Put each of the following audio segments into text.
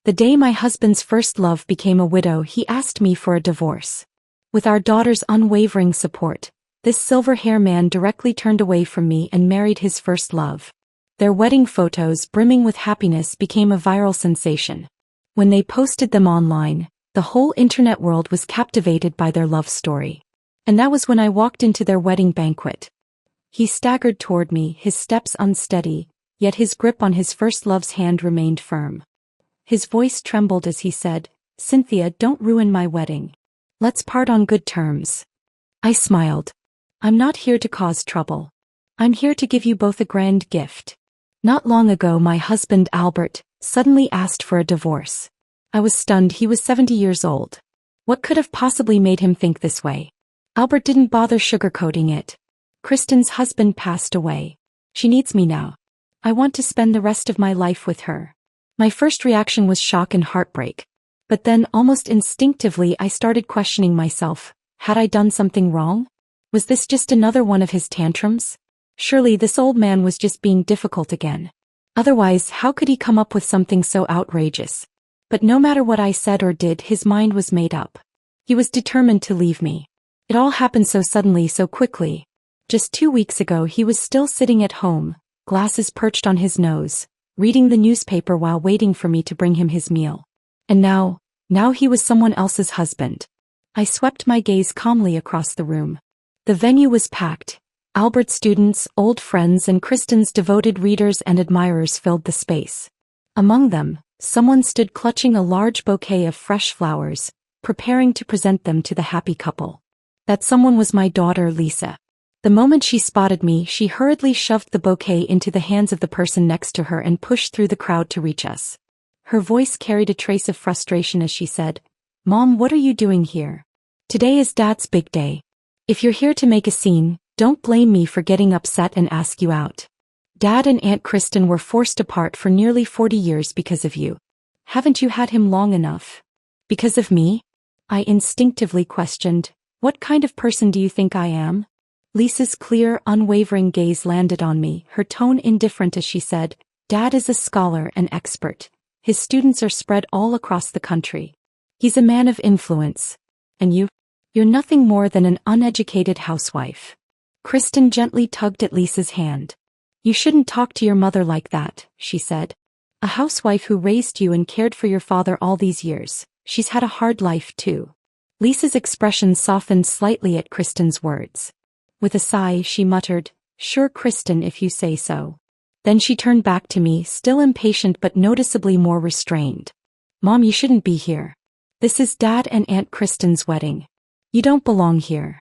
The day my husband's first love became a widow, he asked me for a divorce. With our daughter's unwavering support, this silver-hair man directly turned away from me and married his first love. Their wedding photos, brimming with happiness, became a viral sensation. When they posted them online, the whole internet world was captivated by their love story. And that was when I walked into their wedding banquet. He staggered toward me, his steps unsteady, yet his grip on his first love's hand remained firm. His voice trembled as he said, "Cynthia, don't ruin my wedding. Let's part on good terms." I smiled. "I'm not here to cause trouble. I'm here to give you both a grand gift." Not long ago, my husband Albert suddenly asked for a divorce. I was stunned. He was 70 years old. What could have possibly made him think this way? Albert didn't bother sugarcoating it. "Kristen's husband passed away. She needs me now. I want to spend the rest of my life with her." My first reaction was shock and heartbreak. But then, almost instinctively, I started questioning myself. Had I done something wrong? Was this just another one of his tantrums? Surely this old man was just being difficult again. Otherwise, how could he come up with something so outrageous? But no matter what I said or did, his mind was made up. He was determined to leave me. It all happened so suddenly, so quickly. Just 2 weeks ago, he was still sitting at home, glasses perched on his nose, reading the newspaper while waiting for me to bring him his meal. And now he was someone else's husband. I swept my gaze calmly across the room. The venue was packed. Albert's students, old friends, and Kristen's devoted readers and admirers filled the space. Among them, someone stood clutching a large bouquet of fresh flowers, preparing to present them to the happy couple. That someone was my daughter, Lisa. The moment she spotted me, she hurriedly shoved the bouquet into the hands of the person next to her and pushed through the crowd to reach us. Her voice carried a trace of frustration as she said, "Mom, what are you doing here? Today is Dad's big day. If you're here to make a scene, don't blame me for getting upset and ask you out. Dad and Aunt Kristen were forced apart for nearly 40 years because of you. Haven't you had him long enough?" "Because of me?" I instinctively questioned. "What kind of person do you think I am?" Lisa's clear, unwavering gaze landed on me, her tone indifferent as she said, "Dad is a scholar and expert. His students are spread all across the country. He's a man of influence. And you're nothing more than an uneducated housewife." Kristen gently tugged at Lisa's hand. "You shouldn't talk to your mother like that," she said. "A housewife who raised you and cared for your father all these years. She's had a hard life too." Lisa's expression softened slightly at Kristen's words. With a sigh, she muttered, "Sure, Kristen, if you say so." Then she turned back to me, still impatient but noticeably more restrained. "Mom, you shouldn't be here. This is Dad and Aunt Kristen's wedding. You don't belong here."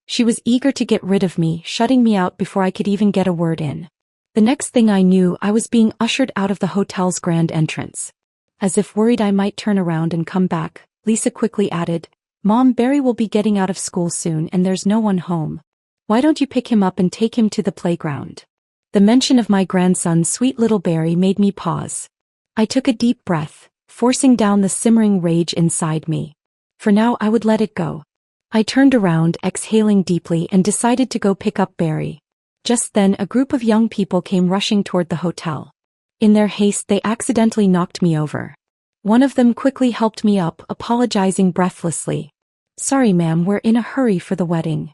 She was eager to get rid of me, shutting me out before I could even get a word in. The next thing I knew, I was being ushered out of the hotel's grand entrance. As if worried I might turn around and come back, Lisa quickly added, "Mom, Barry will be getting out of school soon and there's no one home. Why don't you pick him up and take him to the playground?" The mention of my grandson, sweet little Barry, made me pause. I took a deep breath, forcing down the simmering rage inside me. For now, I would let it go. I turned around, exhaling deeply, and decided to go pick up Barry. Just then, a group of young people came rushing toward the hotel. In their haste, they accidentally knocked me over. One of them quickly helped me up, apologizing breathlessly. "Sorry, ma'am, we're in a hurry for the wedding."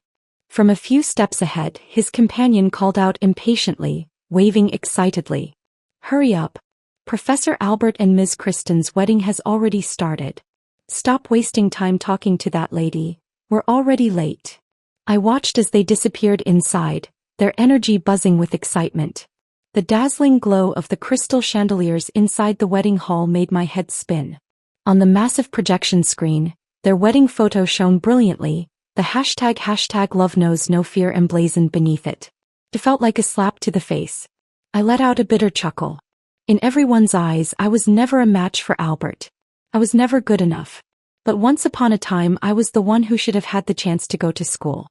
From a few steps ahead, his companion called out impatiently, waving excitedly. "Hurry up. Professor Albert and Ms. Kristen's wedding has already started. Stop wasting time talking to that lady. We're already late." I watched as they disappeared inside, their energy buzzing with excitement. The dazzling glow of the crystal chandeliers inside the wedding hall made my head spin. On the massive projection screen, their wedding photo shone brilliantly, the hashtag love knows no fear emblazoned beneath it. It felt like a slap to the face. I let out a bitter chuckle. In everyone's eyes, I was never a match for Albert. I was never good enough. But once upon a time, I was the one who should have had the chance to go to school.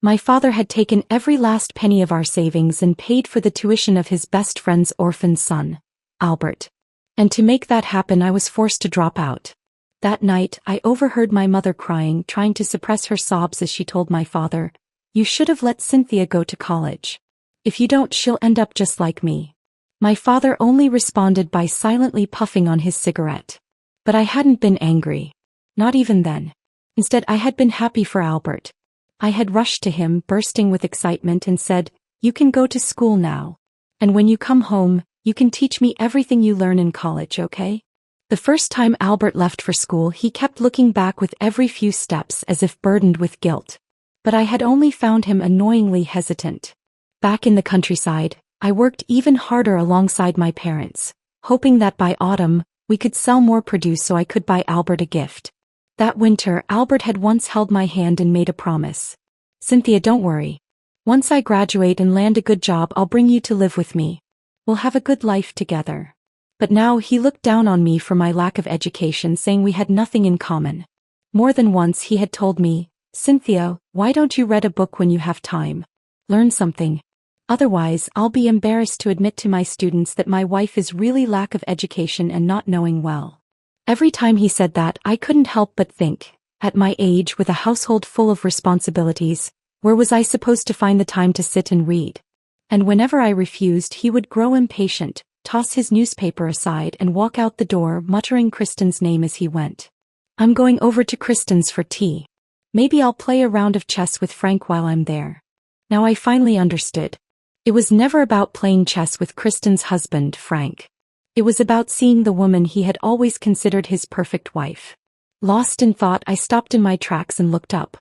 My father had taken every last penny of our savings and paid for the tuition of his best friend's orphan son, Albert. And to make that happen, I was forced to drop out. That night, I overheard my mother crying, trying to suppress her sobs as she told my father, "You should have let Cynthia go to college. If you don't, she'll end up just like me." My father only responded by silently puffing on his cigarette. But I hadn't been angry. Not even then. Instead, I had been happy for Albert. I had rushed to him, bursting with excitement, and said, "You can go to school now. And when you come home, you can teach me everything you learn in college, okay?" The first time Albert left for school, he kept looking back with every few steps as if burdened with guilt. But I had only found him annoyingly hesitant. Back in the countryside, I worked even harder alongside my parents, hoping that by autumn, we could sell more produce so I could buy Albert a gift. That winter, Albert had once held my hand and made a promise. "Cynthia, don't worry. Once I graduate and land a good job, I'll bring you to live with me. We'll have a good life together." But now he looked down on me for my lack of education, saying we had nothing in common. More than once he had told me, "Cynthia, why don't you read a book when you have time? Learn something. Otherwise, I'll be embarrassed to admit to my students that my wife is really lack of education and not knowing well." Every time he said that, I couldn't help but think, at my age with a household full of responsibilities, where was I supposed to find the time to sit and read? And whenever I refused, he would grow impatient, toss his newspaper aside and walk out the door, muttering Kristen's name as he went. "I'm going over to Kristen's for tea. Maybe I'll play a round of chess with Frank while I'm there." Now I finally understood. It was never about playing chess with Kristen's husband, Frank. It was about seeing the woman he had always considered his perfect wife. Lost in thought, I stopped in my tracks and looked up.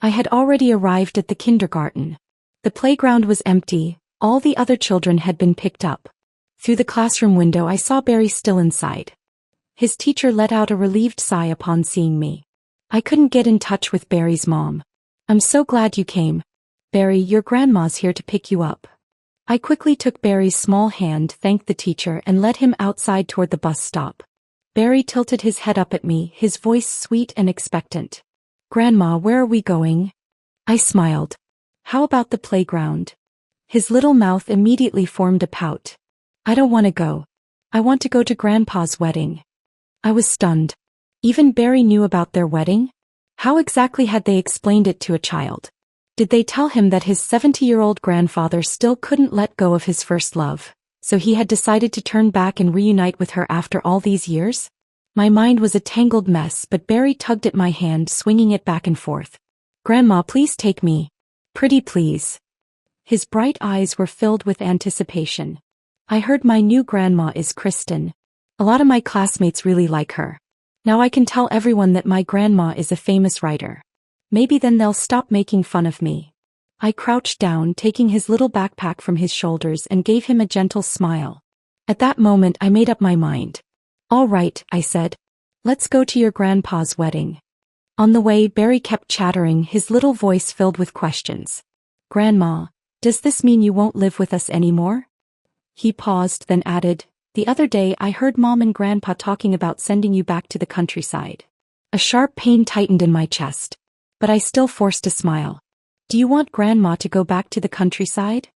I had already arrived at the kindergarten. The playground was empty, all the other children had been picked up. Through the classroom window I saw Barry still inside. His teacher let out a relieved sigh upon seeing me. I couldn't get in touch with Barry's mom. "I'm so glad you came. Barry, your grandma's here to pick you up." I quickly took Barry's small hand, thanked the teacher, and led him outside toward the bus stop. Barry tilted his head up at me, his voice sweet and expectant. "Grandma, where are we going?" I smiled. "How about the playground?" His little mouth immediately formed a pout. "I don't want to go. I want to go to Grandpa's wedding." I was stunned. Even Barry knew about their wedding? How exactly had they explained it to a child? Did they tell him that his 70-year-old grandfather still couldn't let go of his first love, so he had decided to turn back and reunite with her after all these years? My mind was a tangled mess, but Barry tugged at my hand, swinging it back and forth. "Grandma, please take me. Pretty please." His bright eyes were filled with anticipation. "I heard my new grandma is Kristen. A lot of my classmates really like her. Now I can tell everyone that my grandma is a famous writer. Maybe then they'll stop making fun of me." I crouched down, taking his little backpack from his shoulders, and gave him a gentle smile. At that moment I made up my mind. "All right," I said. "Let's go to your grandpa's wedding." On the way, Barry kept chattering, his little voice filled with questions. "Grandma, does this mean you won't live with us anymore?" He paused, then added, "The other day I heard Mom and Grandpa talking about sending you back to the countryside." A sharp pain tightened in my chest, but I still forced a smile. "Do you want Grandma to go back to the countryside?"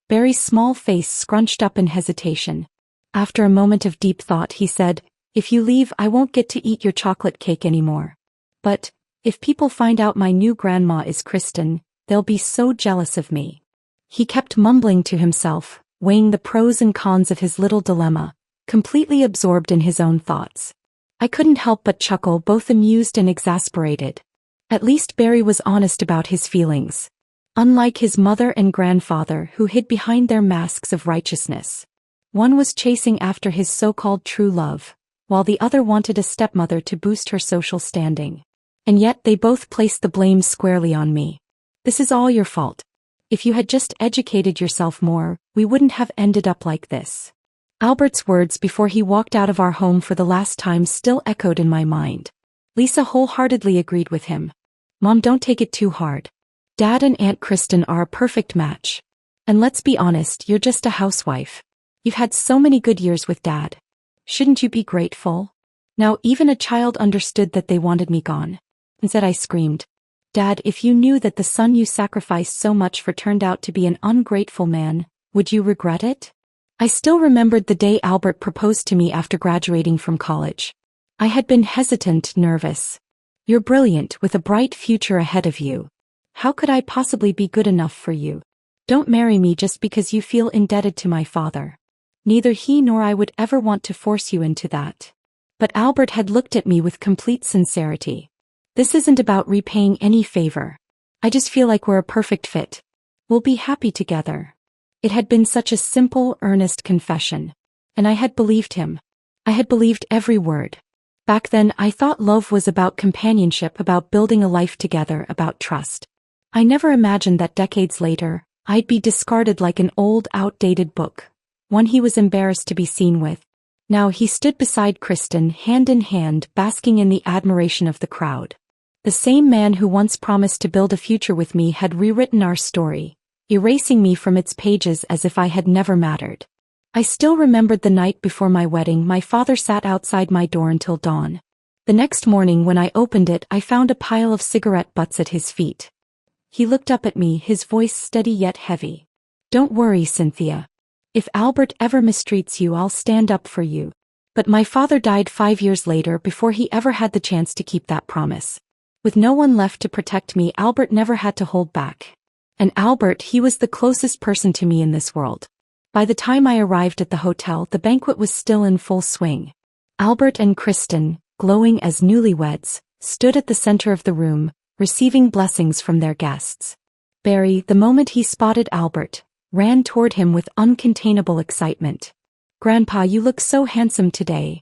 Barry's small face scrunched up in hesitation. After a moment of deep thought, he said, "If you leave, I won't get to eat your chocolate cake anymore. But, if people find out my new grandma is Kristen, they'll be so jealous of me." He kept mumbling to himself, weighing the pros and cons of his little dilemma, completely absorbed in his own thoughts. I couldn't help but chuckle, both amused and exasperated. At least Barry was honest about his feelings. Unlike his mother and grandfather, who hid behind their masks of righteousness. One was chasing after his so-called true love, while the other wanted a stepmother to boost her social standing. And yet they both placed the blame squarely on me. "This is all your fault. If you had just educated yourself more, we wouldn't have ended up like this." Albert's words before he walked out of our home for the last time still echoed in my mind. Lisa wholeheartedly agreed with him. "Mom, don't take it too hard. Dad and Aunt Kristen are a perfect match. And let's be honest, you're just a housewife. You've had so many good years with Dad. Shouldn't you be grateful?" Now even a child understood that they wanted me gone. Instead I screamed, "Dad, if you knew that the son you sacrificed so much for turned out to be an ungrateful man, would you regret it?" I still remembered the day Albert proposed to me after graduating from college. I had been hesitant, nervous. "You're brilliant, with a bright future ahead of you. How could I possibly be good enough for you? Don't marry me just because you feel indebted to my father. Neither he nor I would ever want to force you into that." But Albert had looked at me with complete sincerity. This isn't about repaying any favor. I just feel like we're a perfect fit. We'll be happy together. It had been such a simple, earnest confession. And I had believed him. I had believed every word. Back then, I thought love was about companionship, about building a life together, about trust. I never imagined that decades later, I'd be discarded like an old, outdated book, one he was embarrassed to be seen with. Now he stood beside Kristen, hand in hand, basking in the admiration of the crowd. The same man who once promised to build a future with me had rewritten our story, erasing me from its pages as if I had never mattered. I still remembered the night before my wedding. My father sat outside my door until dawn. The next morning when I opened it, I found a pile of cigarette butts at his feet. He looked up at me, his voice steady yet heavy. "Don't worry, Cynthia. If Albert ever mistreats you, I'll stand up for you." But my father died 5 years later before he ever had the chance to keep that promise. With no one left to protect me, Albert never had to hold back. And Albert, he was the closest person to me in this world. By the time I arrived at the hotel, the banquet was still in full swing. Albert and Kristen, glowing as newlyweds, stood at the center of the room, receiving blessings from their guests. Barry, the moment he spotted Albert, ran toward him with uncontainable excitement. "Grandpa, you look so handsome today."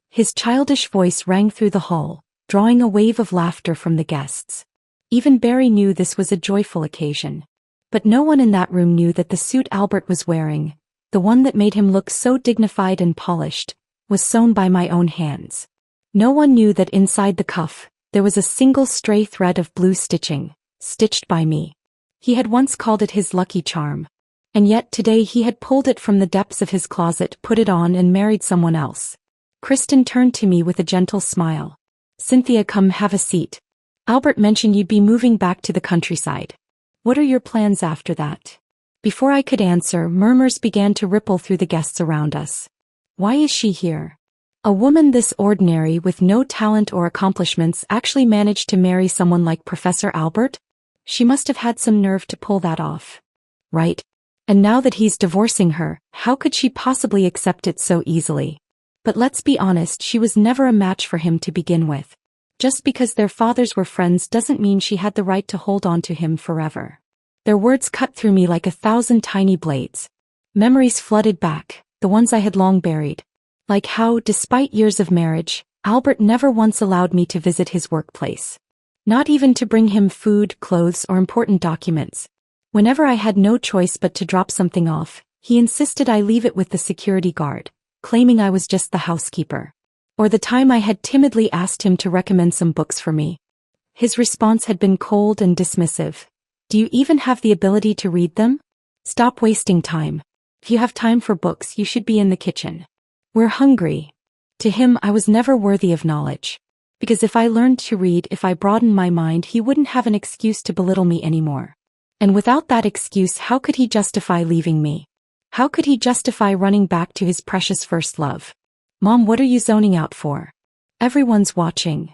His childish voice rang through the hall, drawing a wave of laughter from the guests. Even Barry knew this was a joyful occasion. But no one in that room knew that the suit Albert was wearing, the one that made him look so dignified and polished, was sewn by my own hands. No one knew that inside the cuff, there was a single stray thread of blue stitching, stitched by me. He had once called it his lucky charm. And yet today he had pulled it from the depths of his closet, put it on, and married someone else. Kristen turned to me with a gentle smile. "Cynthia, come have a seat. Albert mentioned you'd be moving back to the countryside. What are your plans after that?" Before I could answer, murmurs began to ripple through the guests around us. Why is she here? A woman this ordinary, with no talent or accomplishments, actually managed to marry someone like Professor Albert? She must have had some nerve to pull that off. Right? And now that he's divorcing her, how could she possibly accept it so easily? But let's be honest, she was never a match for him to begin with. Just because their fathers were friends doesn't mean she had the right to hold on to him forever. Their words cut through me like 1,000 tiny blades. Memories flooded back, the ones I had long buried. Like how, despite years of marriage, Albert never once allowed me to visit his workplace. Not even to bring him food, clothes, or important documents. Whenever I had no choice but to drop something off, he insisted I leave it with the security guard, claiming I was just the housekeeper. Or the time I had timidly asked him to recommend some books for me. His response had been cold and dismissive. "Do you even have the ability to read them? Stop wasting time. If you have time for books, you should be in the kitchen. We're hungry." To him, I was never worthy of knowledge. Because if I learned to read, if I broadened my mind, he wouldn't have an excuse to belittle me anymore. And without that excuse, how could he justify leaving me? How could he justify running back to his precious first love? "Mom, what are you zoning out for? Everyone's watching."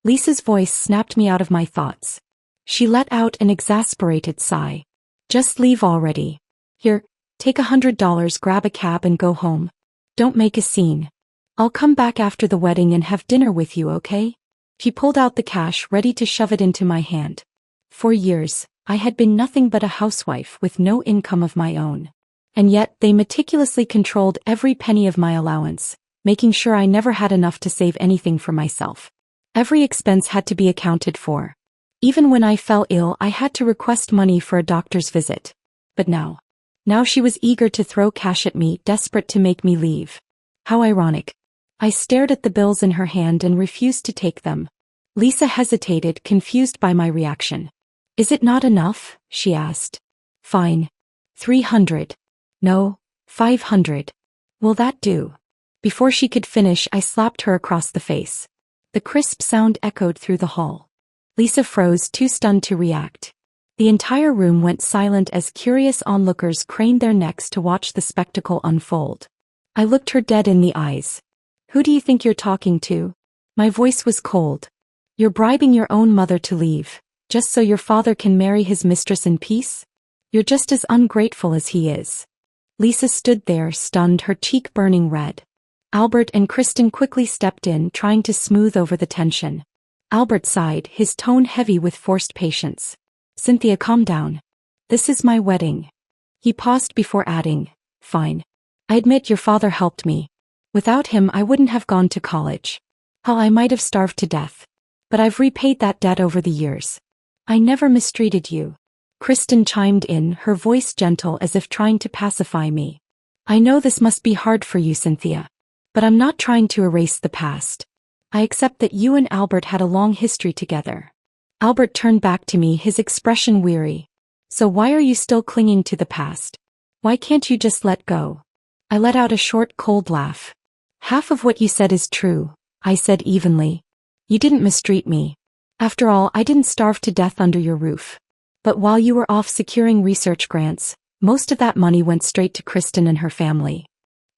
Lisa's voice snapped me out of my thoughts. She let out an exasperated sigh. "Just leave already. Here, take $100, grab a cab and go home. Don't make a scene. I'll come back after the wedding and have dinner with you, okay?" She pulled out the cash, ready to shove it into my hand. For years, I had been nothing but a housewife with no income of my own. And yet, they meticulously controlled every penny of my allowance, making sure I never had enough to save anything for myself. Every expense had to be accounted for. Even when I fell ill, I had to request money for a doctor's visit. But now she was eager to throw cash at me, desperate to make me leave. How ironic. I stared at the bills in her hand and refused to take them. Lisa hesitated, confused by my reaction. "Is it not enough?" she asked. "Fine. 300. No, 500. Will that do?" Before she could finish, I slapped her across the face. The crisp sound echoed through the hall. Lisa froze, too stunned to react. The entire room went silent as curious onlookers craned their necks to watch the spectacle unfold. I looked her dead in the eyes. "Who do you think you're talking to?" My voice was cold. "You're bribing your own mother to leave, just so your father can marry his mistress in peace? You're just as ungrateful as he is." Lisa stood there, stunned, her cheek burning red. Albert and Kristen quickly stepped in, trying to smooth over the tension. Albert sighed, his tone heavy with forced patience. Cynthia, calm down. This is my wedding. He paused before adding, fine. I admit your father helped me. Without him I wouldn't have gone to college. Hell, I might have starved to death. But I've repaid that debt over the years. I never mistreated you. Kristen chimed in, her voice gentle as if trying to pacify me. I know this must be hard for you, Cynthia. But I'm not trying to erase the past. I accept that you and Albert had a long history together. Albert turned back to me, his expression weary. So why are you still clinging to the past? Why can't you just let go? I let out a short, cold laugh. Half of what you said is true, I said evenly. You didn't mistreat me. After all, I didn't starve to death under your roof. But while you were off securing research grants, most of that money went straight to Kristen and her family.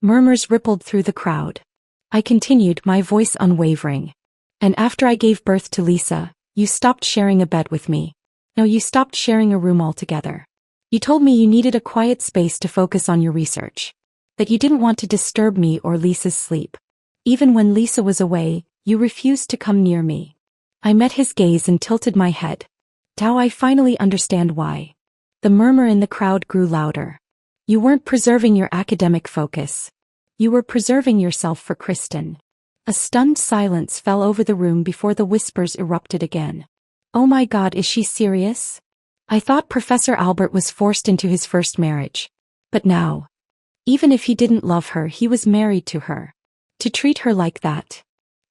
Murmurs rippled through the crowd. I continued, my voice unwavering. And after I gave birth to Lisa, you stopped sharing a bed with me. No, you stopped sharing a room altogether. You told me you needed a quiet space to focus on your research. That you didn't want to disturb me or Lisa's sleep. Even when Lisa was away, you refused to come near me. I met his gaze and tilted my head. Now I finally understand why. The murmur in the crowd grew louder. You weren't preserving your academic focus. You were preserving yourself for Kristen. A stunned silence fell over the room before the whispers erupted again. Oh my God, is she serious? I thought Professor Albert was forced into his first marriage. But now, even if he didn't love her, he was married to her. To treat her like that.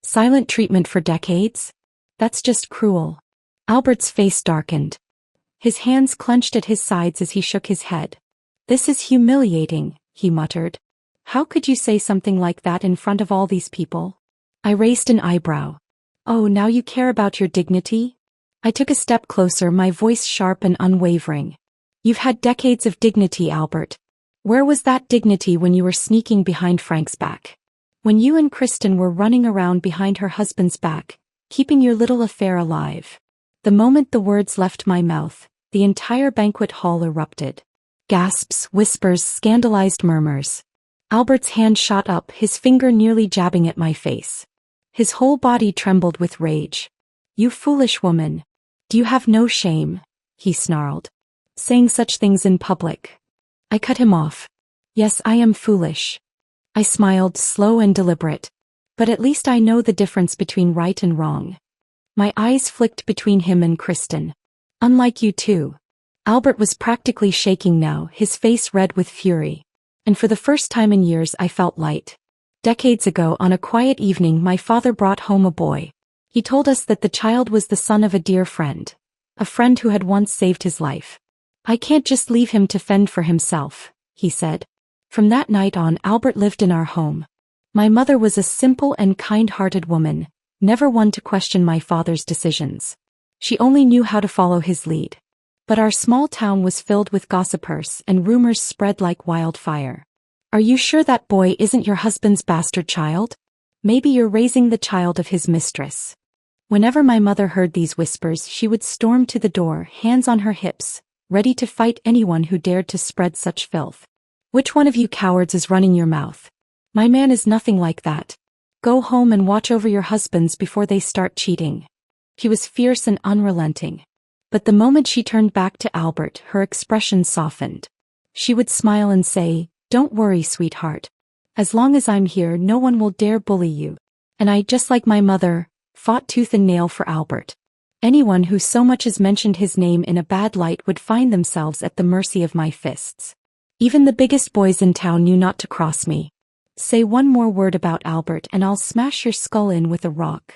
Silent treatment for decades? That's just cruel. Albert's face darkened. His hands clenched at his sides as he shook his head. This is humiliating, he muttered. How could you say something like that in front of all these people? I raised an eyebrow. Oh, now you care about your dignity? I took a step closer, my voice sharp and unwavering. You've had decades of dignity, Albert. Where was that dignity when you were sneaking behind Frank's back? When you and Kristen were running around behind her husband's back, keeping your little affair alive? The moment the words left my mouth, the entire banquet hall erupted. Gasps, whispers, scandalized murmurs. Albert's hand shot up, his finger nearly jabbing at my face. His whole body trembled with rage. You foolish woman. Do you have no shame? He snarled. Saying such things in public. I cut him off. Yes, I am foolish. I smiled, slow and deliberate. But at least I know the difference between right and wrong. My eyes flicked between him and Kristen. Unlike you two. Albert was practically shaking now, his face red with fury. And for the first time in years I felt light. Decades ago, on a quiet evening, my father brought home a boy. He told us that the child was the son of a dear friend. A friend who had once saved his life. I can't just leave him to fend for himself, he said. From that night on, Albert lived in our home. My mother was a simple and kind-hearted woman, never one to question my father's decisions. She only knew how to follow his lead. But our small town was filled with gossipers and rumors spread like wildfire. Are you sure that boy isn't your husband's bastard child? Maybe you're raising the child of his mistress. Whenever my mother heard these whispers, she would storm to the door, hands on her hips, ready to fight anyone who dared to spread such filth. Which one of you cowards is running your mouth? My man is nothing like that. Go home and watch over your husbands before they start cheating. She was fierce and unrelenting. But the moment she turned back to Albert, her expression softened. She would smile and say, "Don't worry, sweetheart. As long as I'm here, no one will dare bully you." And I, just like my mother, fought tooth and nail for Albert. Anyone who so much as mentioned his name in a bad light would find themselves at the mercy of my fists. Even the biggest boys in town knew not to cross me. Say one more word about Albert and I'll smash your skull in with a rock.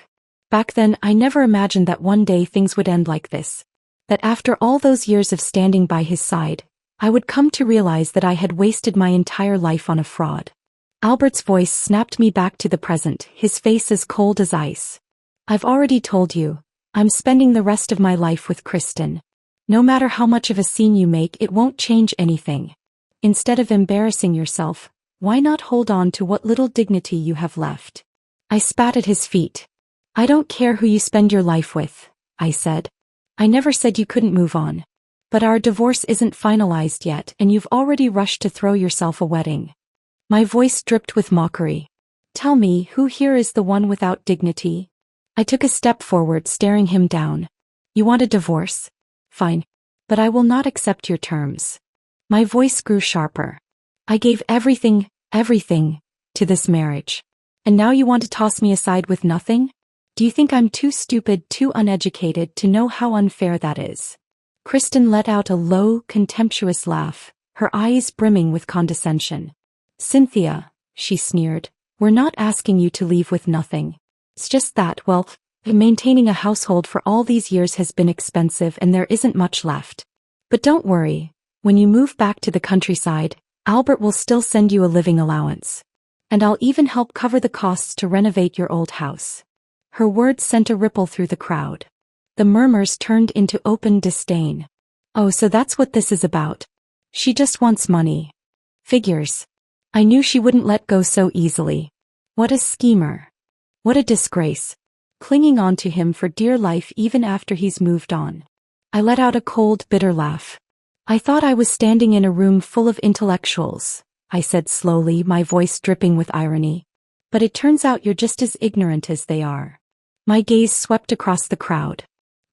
Back then, I never imagined that one day things would end like this. That after all those years of standing by his side, I would come to realize that I had wasted my entire life on a fraud. Albert's voice snapped me back to the present, his face as cold as ice. I've already told you, I'm spending the rest of my life with Kristen. No matter how much of a scene you make, it won't change anything. Instead of embarrassing yourself, why not hold on to what little dignity you have left? I spat at his feet. I don't care who you spend your life with, I said. I never said you couldn't move on. But our divorce isn't finalized yet and you've already rushed to throw yourself a wedding. My voice dripped with mockery. Tell me, who here is the one without dignity? I took a step forward, staring him down. You want a divorce? Fine. But I will not accept your terms. My voice grew sharper. I gave everything, to this marriage. And now you want to toss me aside with nothing? Do you think I'm too stupid, too uneducated to know how unfair that is? Kristen let out a low, contemptuous laugh, her eyes brimming with condescension. Cynthia, she sneered, we're not asking you to leave with nothing. It's just that, well, maintaining a household for all these years has been expensive and there isn't much left. But don't worry, when you move back to the countryside, Albert will still send you a living allowance. And I'll even help cover the costs to renovate your old house. Her words sent a ripple through the crowd. The murmurs turned into open disdain. Oh, so that's what this is about. She just wants money. Figures. I knew she wouldn't let go so easily. What a schemer. What a disgrace. Clinging on to him for dear life even after he's moved on. I let out a cold, bitter laugh. I thought I was standing in a room full of intellectuals, I said slowly, my voice dripping with irony. But it turns out you're just as ignorant as they are. My gaze swept across the crowd.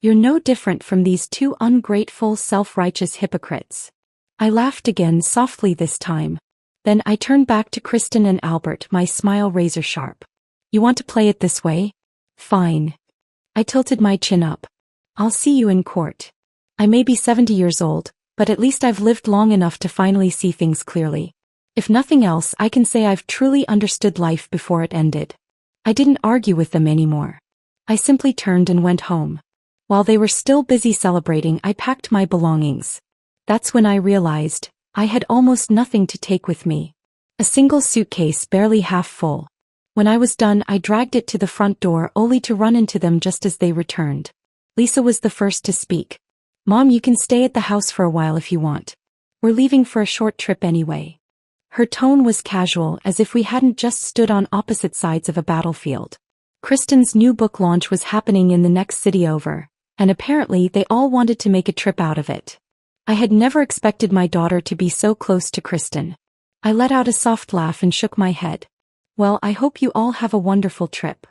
You're no different from these two ungrateful, self-righteous hypocrites. I laughed again, softly this time. Then I turned back to Kristen and Albert, my smile razor sharp. You want to play it this way? Fine. I tilted my chin up. I'll see you in court. I may be 70 years old, but at least I've lived long enough to finally see things clearly. If nothing else, I can say I've truly understood life before it ended. I didn't argue with them anymore. I simply turned and went home. While they were still busy celebrating, I packed my belongings. That's when I realized I had almost nothing to take with me. A single suitcase barely half full. When I was done, I dragged it to the front door only to run into them just as they returned. Lisa was the first to speak. Mom, you can stay at the house for a while if you want. We're leaving for a short trip anyway. Her tone was casual, as if we hadn't just stood on opposite sides of a battlefield. Kristen's new book launch was happening in the next city over, and apparently they all wanted to make a trip out of it. I had never expected my daughter to be so close to Kristen. I let out a soft laugh and shook my head. Well, I hope you all have a wonderful trip.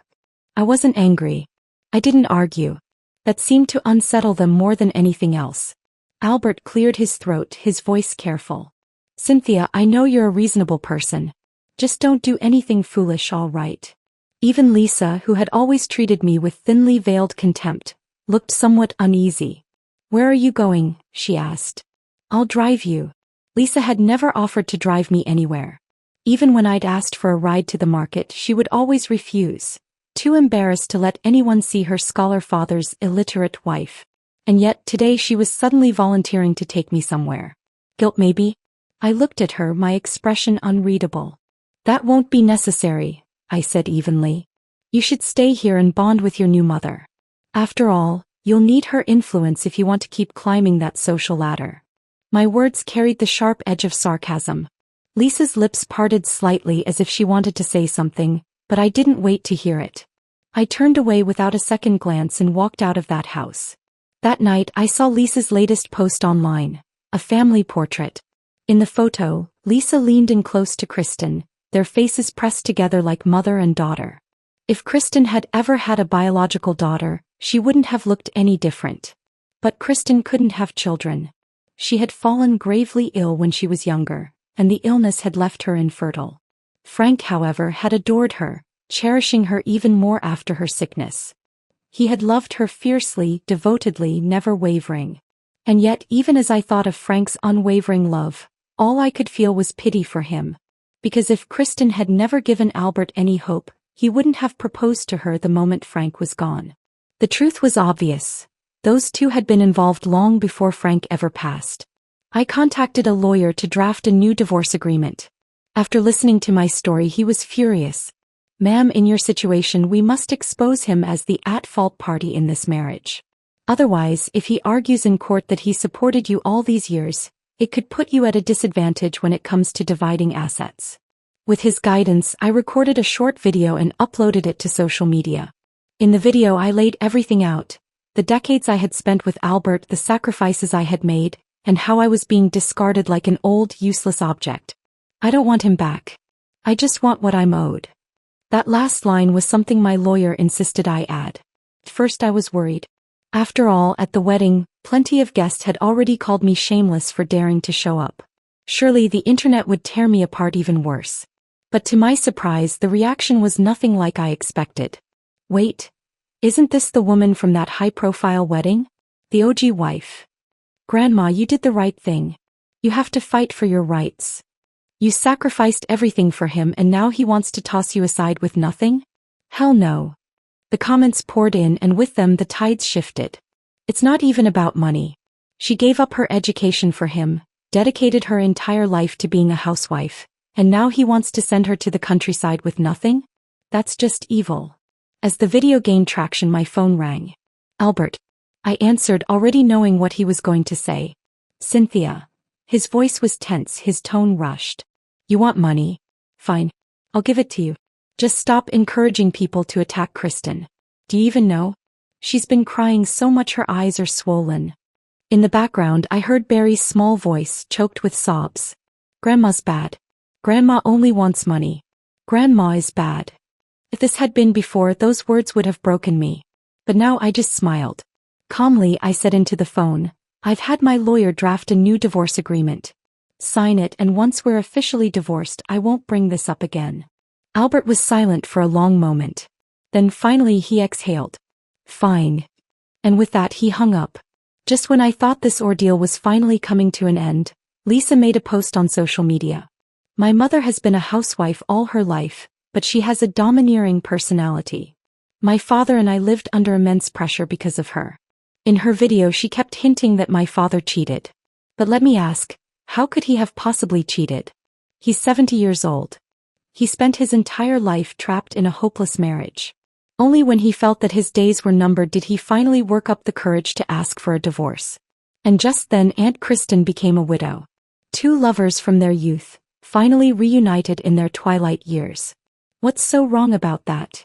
I wasn't angry. I didn't argue. That seemed to unsettle them more than anything else. Albert cleared his throat, his voice careful. Cynthia, I know you're a reasonable person. Just don't do anything foolish, all right? Even Lisa, who had always treated me with thinly veiled contempt, looked somewhat uneasy. Where are you going? She asked. I'll drive you. Lisa had never offered to drive me anywhere. Even when I'd asked for a ride to the market, she would always refuse, too embarrassed to let anyone see her scholar father's illiterate wife. And yet today she was suddenly volunteering to take me somewhere. Guilt maybe? I looked at her, my expression unreadable. That won't be necessary, I said evenly. You should stay here and bond with your new mother. After all, you'll need her influence if you want to keep climbing that social ladder. My words carried the sharp edge of sarcasm. Lisa's lips parted slightly as if she wanted to say something, but I didn't wait to hear it. I turned away without a second glance and walked out of that house. That night I saw Lisa's latest post online, a family portrait. In the photo, Lisa leaned in close to Kristen, their faces pressed together like mother and daughter. If Kristen had ever had a biological daughter, she wouldn't have looked any different. But Kristen couldn't have children. She had fallen gravely ill when she was younger, and the illness had left her infertile. Frank, however, had adored her, cherishing her even more after her sickness. He had loved her fiercely, devotedly, never wavering. And yet, even as I thought of Frank's unwavering love, all I could feel was pity for him. Because if Kristen had never given Albert any hope, he wouldn't have proposed to her the moment Frank was gone. The truth was obvious. Those two had been involved long before Frank ever passed. I contacted a lawyer to draft a new divorce agreement. After listening to my story, he was furious. Ma'am, in your situation, we must expose him as the at-fault party in this marriage. Otherwise, if he argues in court that he supported you all these years, it could put you at a disadvantage when it comes to dividing assets. With his guidance, I recorded a short video and uploaded it to social media. In the video I laid everything out, the decades I had spent with Albert, the sacrifices I had made, and how I was being discarded like an old, useless object. I don't want him back. I just want what I'm owed. That last line was something my lawyer insisted I add. At first I was worried. After all, at the wedding, plenty of guests had already called me shameless for daring to show up. Surely the internet would tear me apart even worse. But to my surprise, the reaction was nothing like I expected. Wait, isn't this the woman from that high-profile wedding? The OG wife. Grandma, you did the right thing. You have to fight for your rights. You sacrificed everything for him and now he wants to toss you aside with nothing? Hell no. The comments poured in and with them the tides shifted. It's not even about money. She gave up her education for him, dedicated her entire life to being a housewife, and now he wants to send her to the countryside with nothing? That's just evil. As the video gained traction, my phone rang. Albert. I answered, already knowing what he was going to say. Cynthia. His voice was tense, his tone rushed. You want money? Fine. I'll give it to you. Just stop encouraging people to attack Kristen. Do you even know? She's been crying so much her eyes are swollen. In the background I heard Barry's small voice, choked with sobs. Grandma's bad. Grandma only wants money. Grandma is bad. If this had been before, those words would have broken me. But now I just smiled. Calmly I said into the phone, I've had my lawyer draft a new divorce agreement. Sign it and once we're officially divorced I won't bring this up again. Albert was silent for a long moment. Then finally he exhaled. Fine. And with that he hung up. Just when I thought this ordeal was finally coming to an end, Lisa made a post on social media. My mother has been a housewife all her life, but she has a domineering personality. My father and I lived under immense pressure because of her. In her video she kept hinting that my father cheated. But let me ask, how could he have possibly cheated? He's 70 years old. He spent his entire life trapped in a hopeless marriage. Only when he felt that his days were numbered did he finally work up the courage to ask for a divorce. And just then Aunt Kristen became a widow. Two lovers from their youth, finally reunited in their twilight years. What's so wrong about that?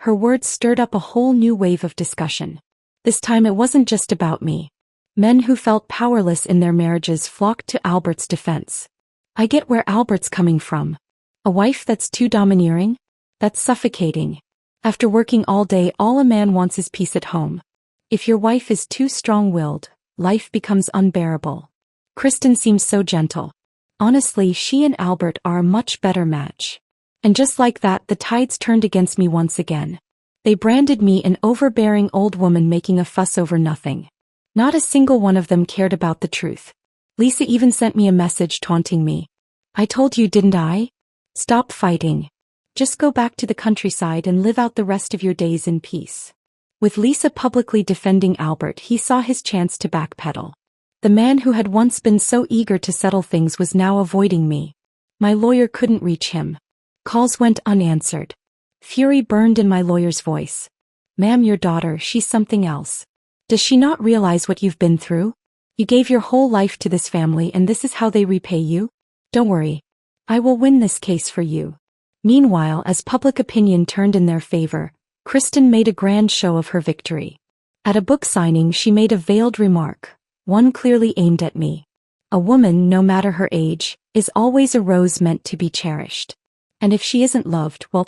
Her words stirred up a whole new wave of discussion. This time it wasn't just about me. Men who felt powerless in their marriages flocked to Albert's defense. I get where Albert's coming from. A wife that's too domineering? That's suffocating. After working all day, all a man wants is peace at home. If your wife is too strong-willed, life becomes unbearable. Kristen seems so gentle. Honestly, she and Albert are a much better match. And just like that, the tides turned against me once again. They branded me an overbearing old woman making a fuss over nothing. Not a single one of them cared about the truth. Lisa even sent me a message taunting me. I told you, didn't I? Stop fighting. Just go back to the countryside and live out the rest of your days in peace. With Lisa publicly defending Albert, he saw his chance to backpedal. The man who had once been so eager to settle things was now avoiding me. My lawyer couldn't reach him. Calls went unanswered. Fury burned in my lawyer's voice. Ma'am, your daughter, she's something else. Does she not realize what you've been through? You gave your whole life to this family and this is how they repay you? Don't worry. I will win this case for you. Meanwhile, as public opinion turned in their favor, Kristen made a grand show of her victory. At a book signing she made a veiled remark, one clearly aimed at me. A woman, no matter her age, is always a rose meant to be cherished. And if she isn't loved, well,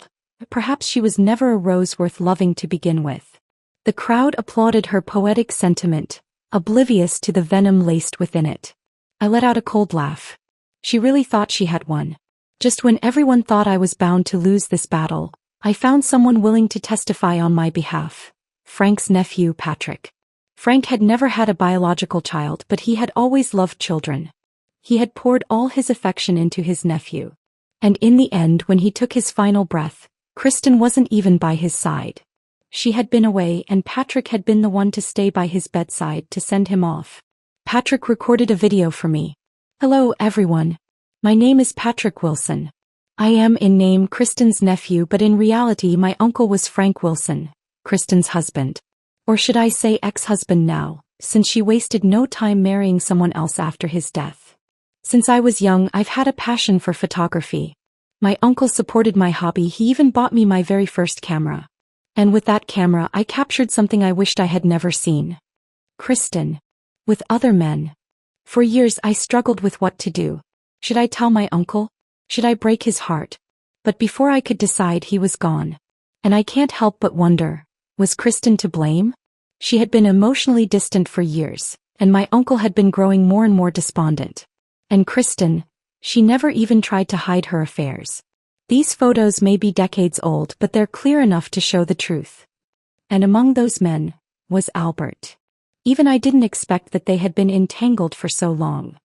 perhaps she was never a rose worth loving to begin with. The crowd applauded her poetic sentiment, oblivious to the venom laced within it. I let out a cold laugh. She really thought she had won. Just when everyone thought I was bound to lose this battle, I found someone willing to testify on my behalf. Frank's nephew, Patrick. Frank had never had a biological child, but he had always loved children. He had poured all his affection into his nephew. And in the end, when he took his final breath, Kristen wasn't even by his side. She had been away and Patrick had been the one to stay by his bedside to send him off. Patrick recorded a video for me. Hello everyone. My name is Patrick Wilson. I am in name Kristen's nephew, but in reality my uncle was Frank Wilson, Kristen's husband. Or should I say ex-husband now, since she wasted no time marrying someone else after his death. Since I was young I've had a passion for photography. My uncle supported my hobby, he even bought me my very first camera. And with that camera I captured something I wished I had never seen. Kristen. With other men. For years I struggled with what to do. Should I tell my uncle? Should I break his heart? But before I could decide, he was gone. And I can't help but wonder, was Kristen to blame? She had been emotionally distant for years, and my uncle had been growing more and more despondent. And Kristen, she never even tried to hide her affairs. These photos may be decades old, but they're clear enough to show the truth. And among those men was Albert. Even I didn't expect that they had been entangled for so long.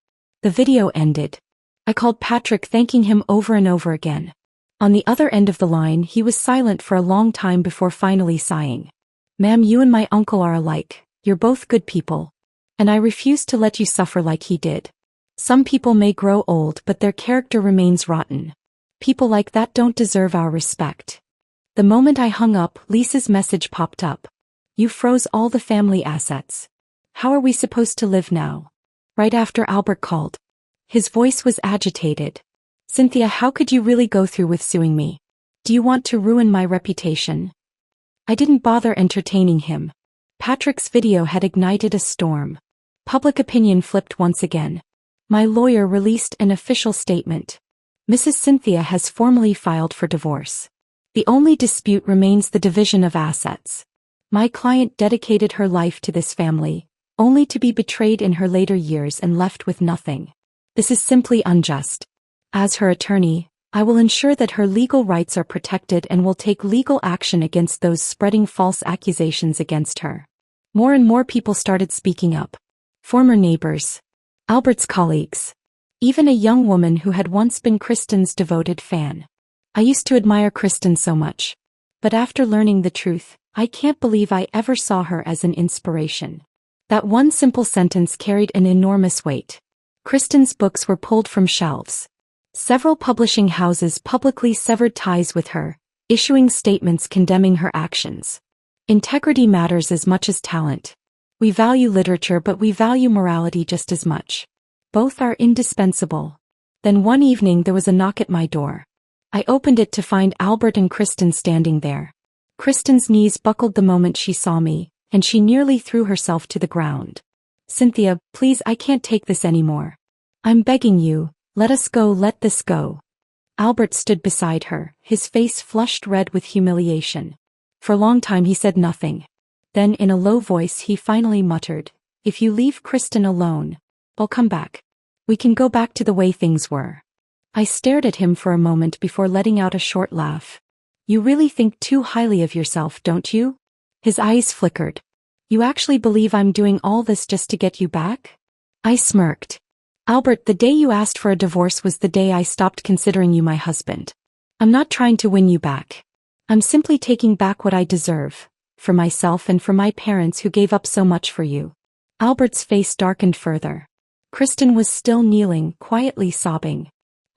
The video ended. I called Patrick, thanking him over and over again. On the other end of the line, he was silent for a long time before finally sighing. "Ma'am, you and my uncle are alike. You're both good people. And I refuse to let you suffer like he did. Some people may grow old, but their character remains rotten. People like that don't deserve our respect." The moment I hung up, Lisa's message popped up. "You froze all the family assets. How are we supposed to live now?" Right after Albert called. His voice was agitated. "Cynthia, how could you really go through with suing me? Do you want to ruin my reputation?" I didn't bother entertaining him. Patrick's video had ignited a storm. Public opinion flipped once again. My lawyer released an official statement. Mrs. Cynthia has formally filed for divorce. The only dispute remains the division of assets. My client dedicated her life to this family, only to be betrayed in her later years and left with nothing. This is simply unjust. As her attorney, I will ensure that her legal rights are protected and will take legal action against those spreading false accusations against her. More and more people started speaking up. Former neighbors, Albert's colleagues, even a young woman who had once been Kristen's devoted fan. I used to admire Kristen so much. But after learning the truth, I can't believe I ever saw her as an inspiration. That one simple sentence carried an enormous weight. Kristen's books were pulled from shelves. Several publishing houses publicly severed ties with her, issuing statements condemning her actions. Integrity matters as much as talent. We value literature, but we value morality just as much. Both are indispensable. Then one evening there was a knock at my door. I opened it to find Albert and Kristen standing there. Kristen's knees buckled the moment she saw me, and she nearly threw herself to the ground. "Cynthia, please, I can't take this anymore. I'm begging you, let us go, let this go." Albert stood beside her, his face flushed red with humiliation. For a long time he said nothing. Then in a low voice he finally muttered, "If you leave Kristen alone, I'll come back. We can go back to the way things were." I stared at him for a moment before letting out a short laugh. "You really think too highly of yourself, don't you?" His eyes flickered. "You actually believe I'm doing all this just to get you back?" I smirked. "Albert, the day you asked for a divorce was the day I stopped considering you my husband. I'm not trying to win you back. I'm simply taking back what I deserve, for myself and for my parents who gave up so much for you." Albert's face darkened further. Kristen was still kneeling, quietly sobbing.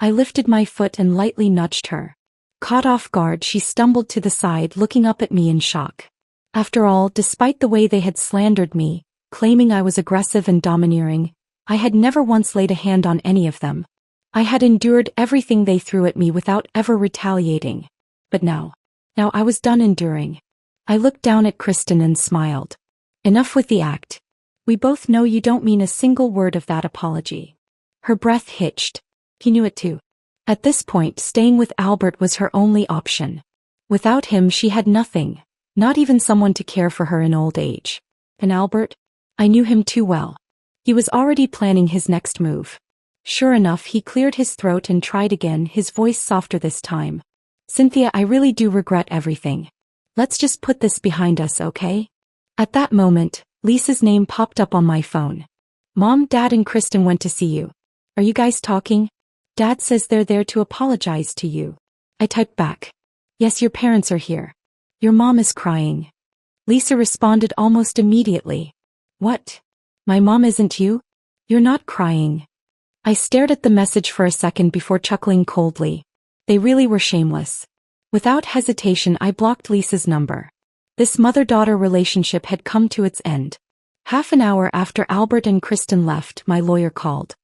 I lifted my foot and lightly nudged her. Caught off guard, she stumbled to the side, looking up at me in shock. After all, despite the way they had slandered me, claiming I was aggressive and domineering, I had never once laid a hand on any of them. I had endured everything they threw at me without ever retaliating. But now I was done enduring. I looked down at Kristen and smiled. "Enough with the act. We both know you don't mean a single word of that apology." Her breath hitched. He knew it too. At this point, staying with Albert was her only option. Without him, she had nothing, not even someone to care for her in old age. And Albert? I knew him too well. He was already planning his next move. Sure enough, he cleared his throat and tried again, his voice softer this time. "Cynthia, I really do regret everything. Let's just put this behind us, okay?" At that moment, Lisa's name popped up on my phone. "Mom, Dad and Kristen went to see you. Are you guys talking? Dad says they're there to apologize to you." I typed back. "Yes, your parents are here. Your mom is crying." Lisa responded almost immediately. "What? My mom isn't you? You're not crying." I stared at the message for a second before chuckling coldly. They really were shameless. Without hesitation, I blocked Lisa's number. This mother-daughter relationship had come to its end. Half an hour after Albert and Kristen left, my lawyer called.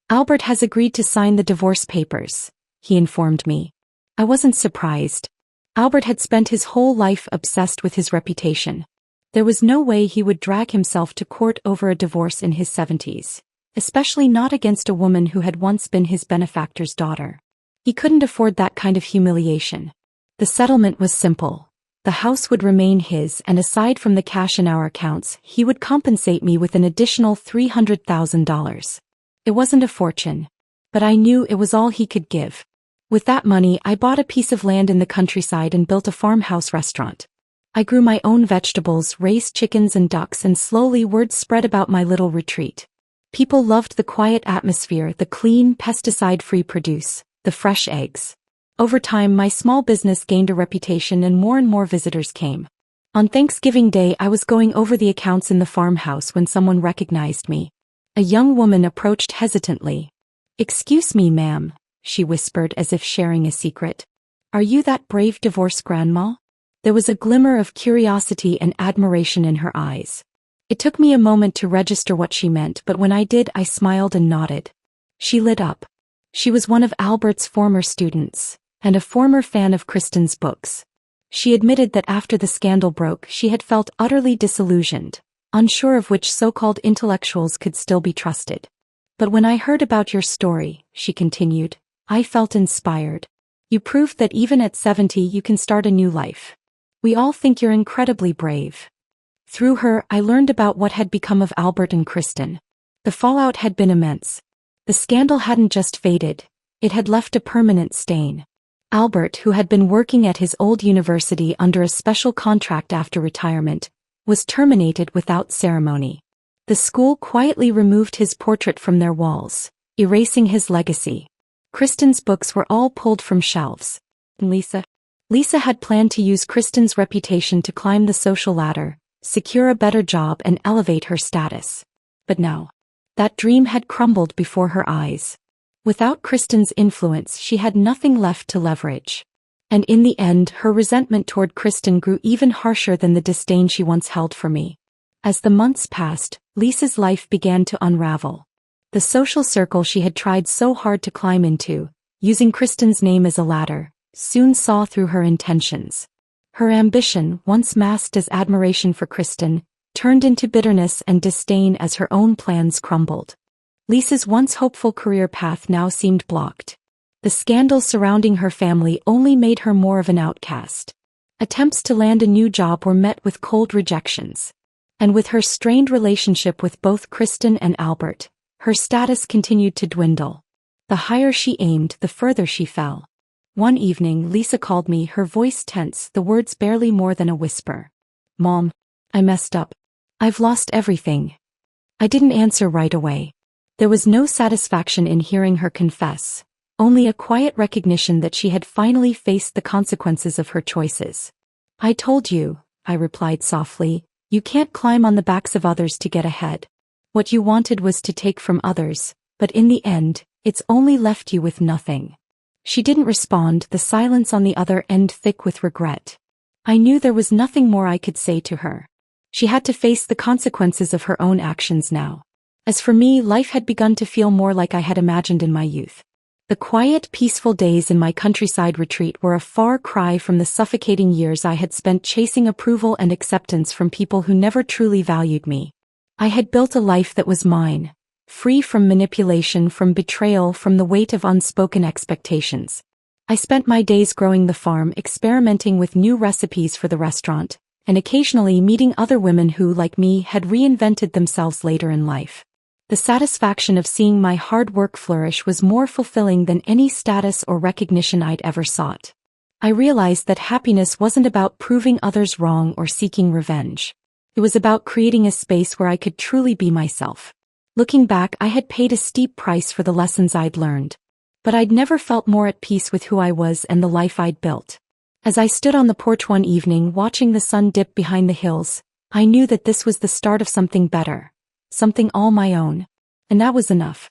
"Albert has agreed to sign the divorce papers," he informed me. I wasn't surprised. Albert had spent his whole life obsessed with his reputation. There was no way he would drag himself to court over a divorce in his 70s, especially not against a woman who had once been his benefactor's daughter. He couldn't afford that kind of humiliation. The settlement was simple. The house would remain his, and aside from the cash in our accounts, he would compensate me with an additional $300,000. It wasn't a fortune, but I knew it was all he could give. With that money, I bought a piece of land in the countryside and built a farmhouse restaurant. I grew my own vegetables, raised chickens and ducks, and slowly word spread about my little retreat. People loved the quiet atmosphere, the clean, pesticide-free produce, the fresh eggs. Over time, my small business gained a reputation and more visitors came. On Thanksgiving Day, I was going over the accounts in the farmhouse when someone recognized me. A young woman approached hesitantly. "Excuse me, ma'am," she whispered as if sharing a secret. "Are you that brave divorced grandma?" There was a glimmer of curiosity and admiration in her eyes. It took me a moment to register what she meant, but when I did, I smiled and nodded. She lit up. She was one of Albert's former students, and a former fan of Kristen's books. She admitted that after the scandal broke, she had felt utterly disillusioned, unsure of which so-called intellectuals could still be trusted. "But when I heard about your story," she continued, "I felt inspired. You proved that even at 70 you can start a new life. We all think you're incredibly brave." Through her, I learned about what had become of Albert and Kristen. The fallout had been immense. The scandal hadn't just faded, it had left a permanent stain. Albert, who had been working at his old university under a special contract after retirement, was terminated without ceremony. The school quietly removed his portrait from their walls, erasing his legacy. Kristen's books were all pulled from shelves. Lisa had planned to use Kristen's reputation to climb the social ladder, secure a better job, and elevate her status. But now, that dream had crumbled before her eyes. Without Kristen's influence, she had nothing left to leverage. And in the end, her resentment toward Kristen grew even harsher than the disdain she once held for me. As the months passed, Lisa's life began to unravel. The social circle she had tried so hard to climb into, using Kristen's name as a ladder, soon saw through her intentions. Her ambition, once masked as admiration for Kristen, turned into bitterness and disdain as her own plans crumbled. Lisa's once hopeful career path now seemed blocked. The scandal surrounding her family only made her more of an outcast. Attempts to land a new job were met with cold rejections. And with her strained relationship with both Kristen and Albert, her status continued to dwindle. The higher she aimed, the further she fell. One evening, Lisa called me, her voice tense, the words barely more than a whisper. "Mom, I messed up. I've lost everything." I didn't answer right away. There was no satisfaction in hearing her confess, only a quiet recognition that she had finally faced the consequences of her choices. "I told you," I replied softly, "you can't climb on the backs of others to get ahead. What you wanted was to take from others, but in the end, it's only left you with nothing." She didn't respond, the silence on the other end thick with regret. I knew there was nothing more I could say to her. She had to face the consequences of her own actions now. As for me, life had begun to feel more like I had imagined in my youth. The quiet, peaceful days in my countryside retreat were a far cry from the suffocating years I had spent chasing approval and acceptance from people who never truly valued me. I had built a life that was mine, free from manipulation, from betrayal, from the weight of unspoken expectations. I spent my days growing the farm, experimenting with new recipes for the restaurant, and occasionally meeting other women who, like me, had reinvented themselves later in life. The satisfaction of seeing my hard work flourish was more fulfilling than any status or recognition I'd ever sought. I realized that happiness wasn't about proving others wrong or seeking revenge. It was about creating a space where I could truly be myself. Looking back, I had paid a steep price for the lessons I'd learned. But I'd never felt more at peace with who I was and the life I'd built. As I stood on the porch one evening watching the sun dip behind the hills, I knew that this was the start of something better. Something all my own. And that was enough.